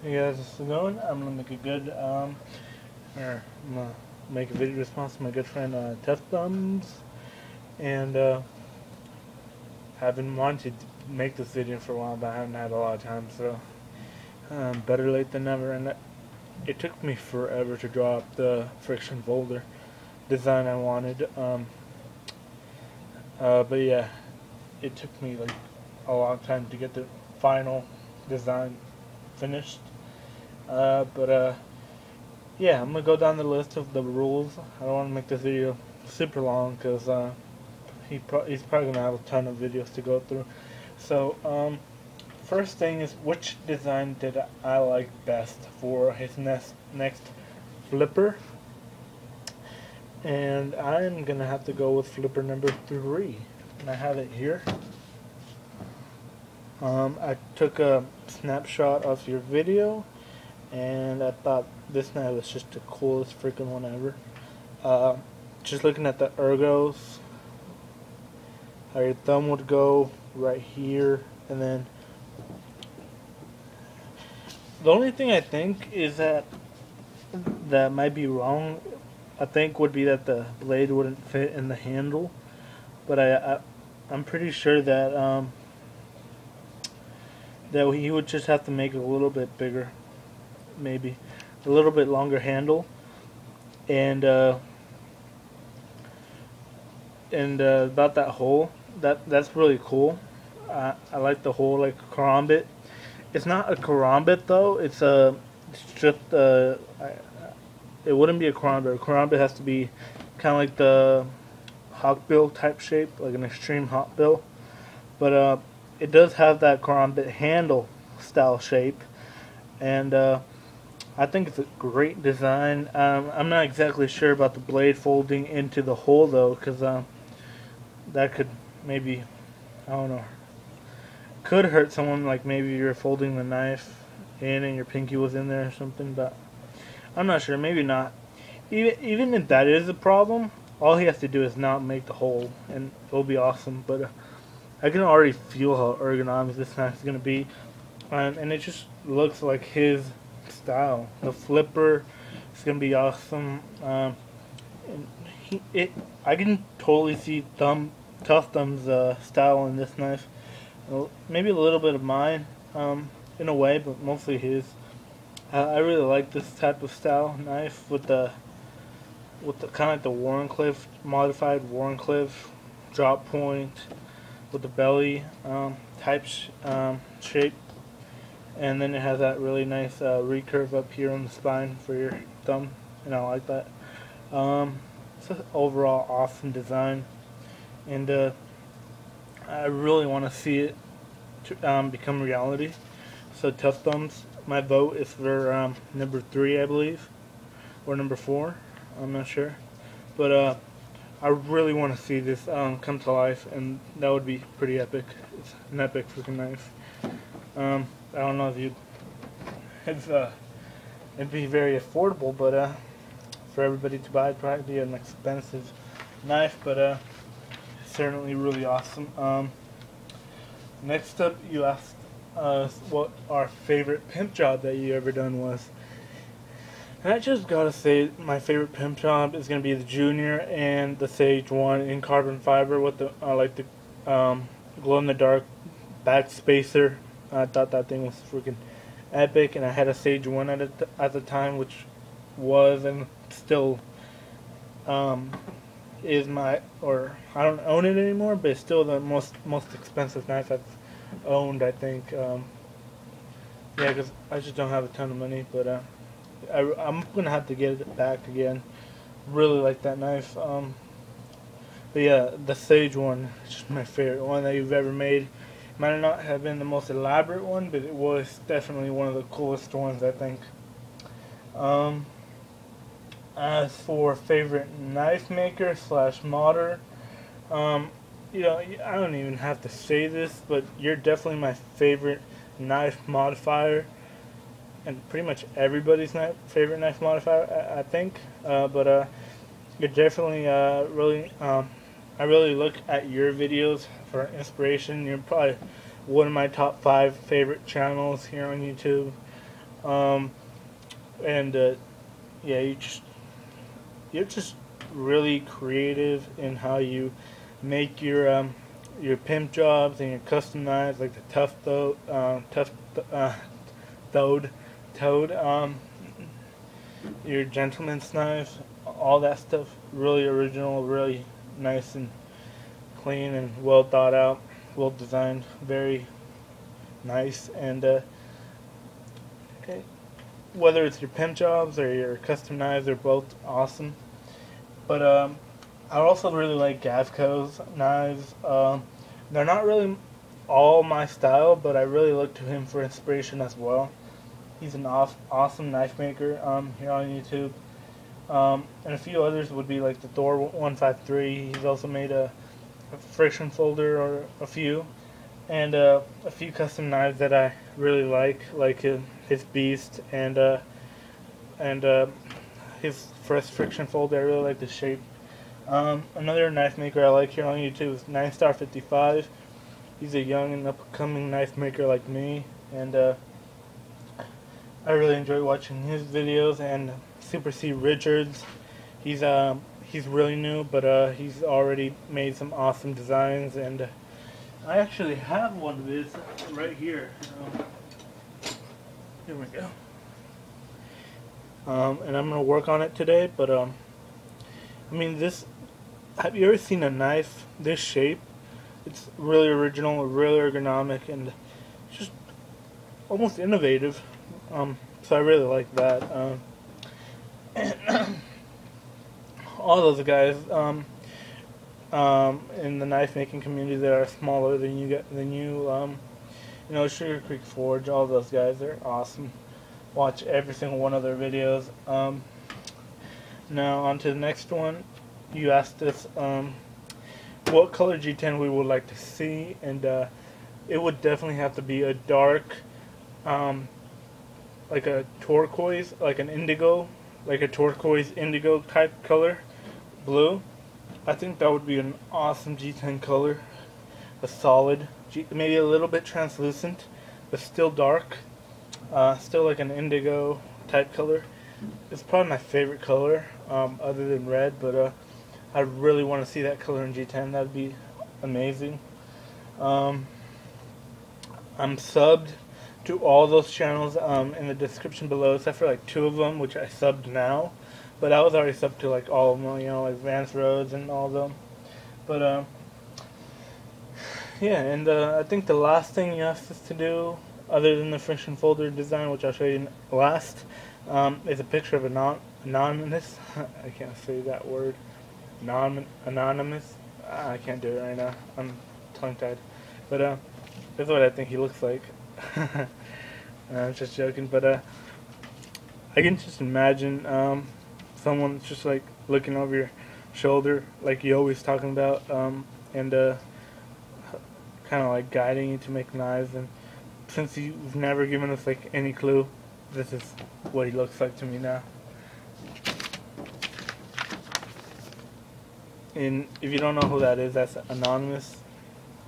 Hey guys, how's it going? I'm gonna make a good or I'm gonna make a video response to my good friend Tuffthumbz, and I've been wanting to make this video for a while, but I haven't had a lot of time. So better late than never. And it took me forever to draw up the friction folder design I wanted. But yeah, it took me like a long time to get the final design finished. Yeah, I'm gonna go down the list of the rules. I don't want to make this video super long because he's probably gonna have a ton of videos to go through. So first thing is, which design did I like best for his next flipper? And I'm gonna have to go with flipper number 3, and I have it here. I took a snapshot of your video, and I thought this knife was just the coolest freaking one ever. Just looking at the ergos, how your thumb would go right here, and then the only thing I think is that might be wrong, I think, would be that the blade wouldn't fit in the handle, but I'm pretty sure that that he would just have to make it a little bit bigger, maybe a little bit longer handle, and about that hole, that's really cool. I like the hole, like a karambit. It's not a karambit though. It's just it wouldn't be a karambit. A karambit has to be kind of like the hawkbill type shape, like an extreme hawkbill. But it does have that karambit handle style shape, and I think it's a great design. I'm not exactly sure about the blade folding into the hole though, because that could maybe, I don't know, could hurt someone. Like maybe you're folding the knife in and your pinky was in there or something, but I'm not sure. Maybe not. Even if that is a problem, all he has to do is not make the hole, and it'll be awesome. But I can already feel how ergonomic this knife is going to be, and it just looks like his style. The flipper is going to be awesome. And I can totally see Tuffthumbz style in this knife. Maybe a little bit of mine in a way, but mostly his. I really like this type of style knife with the kind of like the Wharncliffe, modified Wharncliffe drop point with the belly type shape, and then it has that really nice recurve up here on the spine for your thumb, and I like that. It's an overall awesome design, and I really want to see it become reality. So Tuffthumbz, my vote is for number 3, I believe, or number 4. I'm not sure, but I really want to see this come to life, and that would be pretty epic. It's an epic freaking knife. I don't know if it'd be very affordable, but for everybody to buy, it'd probably be an expensive knife, but certainly really awesome. Next up, you asked us what our favorite pimp job that you ever done was. And I just gotta say, my favorite pimp job is gonna be the Junior and the Sage 1 in carbon fiber with the like the glow in the dark back spacer. I thought that thing was freaking epic, and I had a Sage 1 at the time, which was and still is my, or I don't own it anymore, but it's still the most expensive knife I've owned, I think. Yeah, because I just don't have a ton of money, but I'm gonna have to get it back again. Really like that knife. But yeah, the Sage 1 is just my favorite one that you've ever made. Might not have been the most elaborate one, but it was definitely one of the coolest ones, I think. As for favorite knife maker / modder, you know, I don't even have to say this, but you're definitely my favorite knife modifier, and pretty much everybody's favorite knife modifier, I think. But you're definitely really. I really look at your videos for inspiration. You're probably one of my top 5 favorite channels here on YouTube. Um, and yeah, you're just really creative in how you make your pimp jobs and your custom knives, like the toad, toad, your gentleman's knives, all that stuff. Really original, really nice and clean and well thought out, well designed, very nice. And whether it's your pimp jobs or your custom knives, they're both awesome. But I also really like Gavco's knives. They're not really all my style, but I really look to him for inspiration as well. He's an awesome knife maker here on YouTube. And a few others would be like the Thor 153. He's also made a friction folder or a few. And a few custom knives that I really like his Beast and his first friction folder. I really like the shape. Another knife maker I like here on YouTube is 9star55. He's a young and upcoming knife maker like me, and I really enjoy watching his videos. And Super C Richards, he's really new, but he's already made some awesome designs, and I actually have one of his right here. Here we go. And I'm gonna work on it today, but I mean, this. Have you ever seen a knife this shape? It's really original, really ergonomic, and just almost innovative. So I really like that. And all those guys in the knife making community that are smaller than you, you know, Sugar Creek Forge. All those guys, they're awesome. Watch every single one of their videos. Now on to the next one. You asked us what color G10 we would like to see, and it would definitely have to be a dark, like a turquoise, like an indigo, like a turquoise indigo type color, blue. I think that would be an awesome G10 color, a solid, maybe a little bit translucent, but still dark, still like an indigo type color. It's probably my favorite color, other than red, but I really want to see that color in G10. That'd be amazing. I'm subbed to all those channels in the description below, except for like 2 of them, which I subbed now. But I was already subbed to like all of them, you know, like Vance Rhodes and all of them. But yeah, and I think the last thing you asked us to do, other than the friction folder design, which I'll show you last, is a picture of anonymous. I can't say that word. Anonymous. I can't do it right now. I'm tongue-tied. But that's what I think he looks like. I'm just joking. But I can just imagine someone just like looking over your shoulder, like you always talking about, and kind of like guiding you to make knives. And since you've never given us like any clue, this is what he looks like to me now. And if you don't know who that is, that's Anonymous.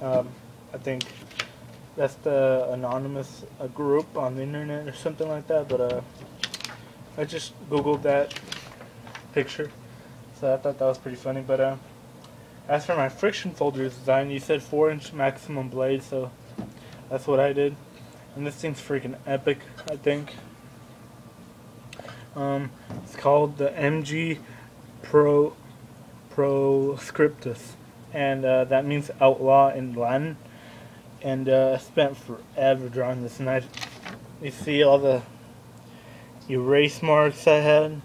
I think that's the Anonymous group on the internet or something like that. But I just googled that picture, so I thought that was pretty funny. But as for my friction folder design, you said 4-inch maximum blade, so that's what I did. And this thing's freaking epic, I think. It's called the MG Proscriptus, and that means outlaw in Latin. And I spent forever drawing this knife. You see all the erase marks I had,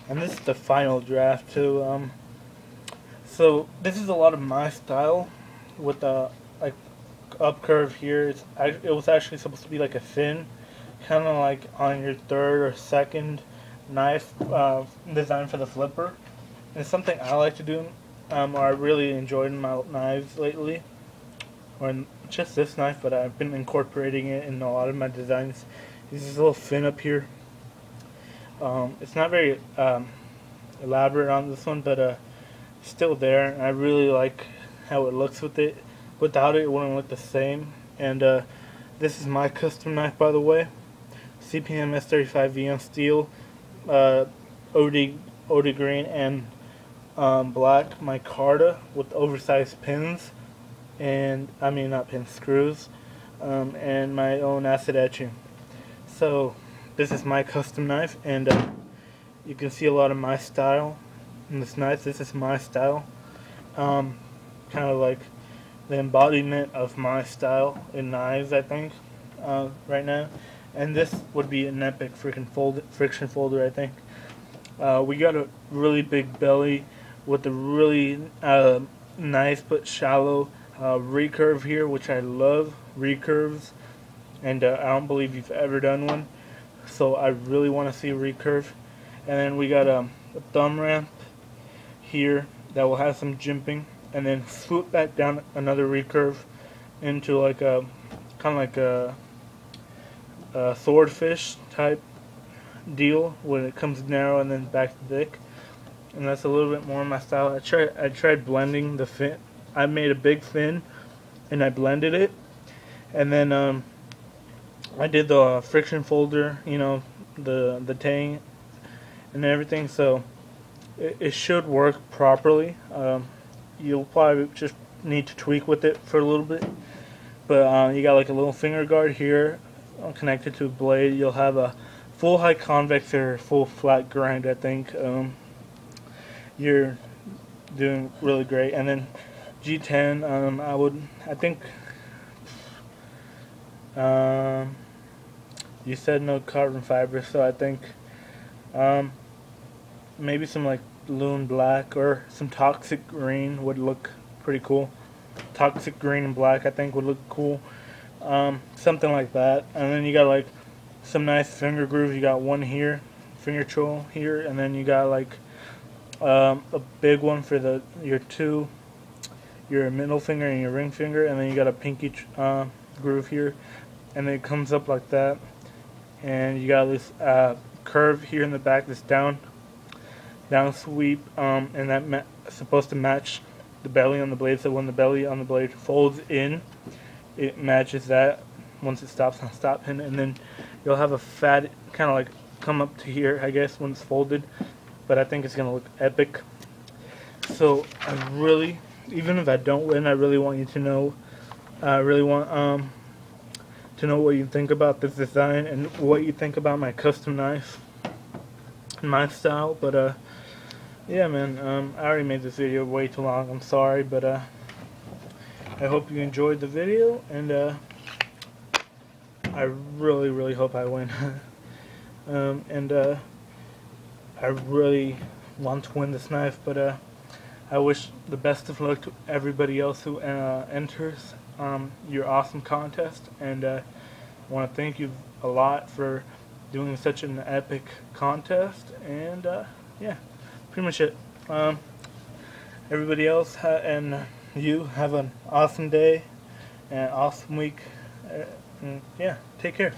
and this is the final draft too. So this is a lot of my style with the like up curve here. It was actually supposed to be like a fin, kind of like on your 3rd or 2nd knife designed for the flipper. It's something I like to do, or I really enjoyed in my knives lately, or in just this knife, but I've been incorporating it in a lot of my designs. There's this little fin up here. It's not very elaborate on this one, but it's still there, and I really like how it looks with it. Without it, it wouldn't look the same. And this is my custom knife, by the way. CPM S35VM steel, uh, OD green, and black micarta with oversized pins, and I mean not pins, screws, and my own acid etching. So this is my custom knife, and you can see a lot of my style in this knife. This is my style, kind of like the embodiment of my style in knives, I think, right now. And this would be an epic friction folder, I think. We got a really big belly with a really nice but shallow recurve here, which I love recurves, and I don't believe you've ever done one, so I really want to see a recurve. And then we got a thumb ramp here that will have some jimping, and then swoop back down another recurve into like a kind of like a swordfish type deal when it comes narrow and then back to thick. And that's a little bit more my style. I tried blending the fin. I made a big fin and I blended it, and then I did the friction folder, you know, the tang and everything, so it should work properly. You'll probably just need to tweak with it for a little bit, but you got like a little finger guard here connected to a blade. You'll have a full high convex or full flat grind, I think. You're doing really great. And then G10, I think you said no carbon fiber, so I think maybe some like Loon Black or some Toxic Green would look pretty cool. Toxic Green and Black, I think, would look cool. Something like that. And then you got like some nice finger grooves. You got one here, finger choil here, and then you got like a big one for your middle finger and your ring finger, and then you got a pinky groove here, and then it comes up like that, and you got this curve here in the back, this down sweep, and that supposed to match the belly on the blade. So when the belly on the blade folds in, it matches that once it stops on stop pin, and then you'll have a fat kind of like come up to here, I guess, when it's folded. But I think it's gonna look epic. So I really, even if I don't win, I really want you to know. I really want to know what you think about this design and what you think about my custom knife and my style. But yeah, man, I already made this video way too long. I'm sorry, but I hope you enjoyed the video, and I really hope I win. And I really want to win this knife, but I wish the best of luck to everybody else who enters your awesome contest, and I want to thank you a lot for doing such an epic contest. And yeah, pretty much it. Everybody else and you have an awesome day and awesome week. And yeah, take care.